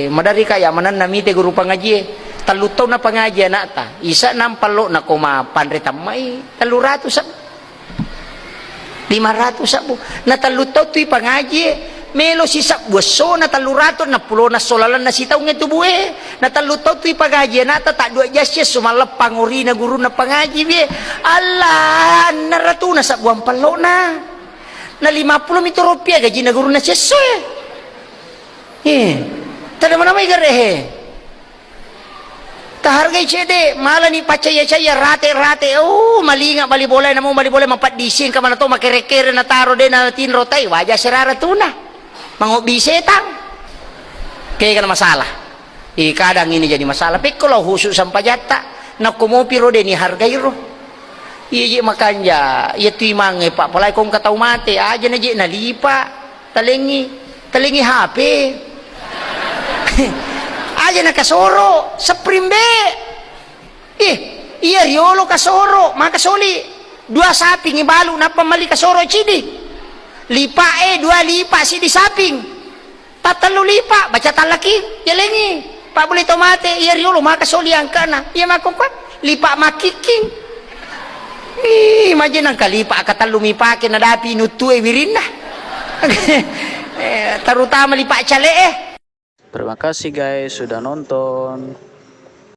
madari kaya manan namite guru pangaji talutaw na pangaji anak ta isa nampalo na kuma panre tamay 300 sa 500 sa bu na talutaw tuy pangaji melo si sa buso na 300 na pulo na solalan na sitaw nga tubuhe na talutaw tuy pangaji anak ta tak dua jasya sumalap panguri na guru na pangaji bi ala naratu na sa buang palo na 50 mito rupiah gaji na guru na siya tada mana mai garehe tahargai cede malah ni pacaya rate malinga bali bola namo bali bola mapaddisin ka mana to makere-kere na taro de na tinro tay wajah serara tuna mangobi setang kaya kan masalah kadang ini jadi masalah kalau khusus sampai jata na kumopiro de ni hargai ro iya makanya iya tuimange pak palai kong katau mate aja na nalipa talengi HP aja na kasoro sa primbe iya riolo kasoro makasoli 2 sapi ngibalo na pamali kasoro chidi lipa 2 lipa si di saping 3 lipa baca talaki yalengi pak boleh tomate iya riolo makasoli ang kana iya makongkwa lipa makiking imagine ang kalipa katalumipake na dapi nutu wirin na terutama lipa chale Terima kasih guys sudah nonton.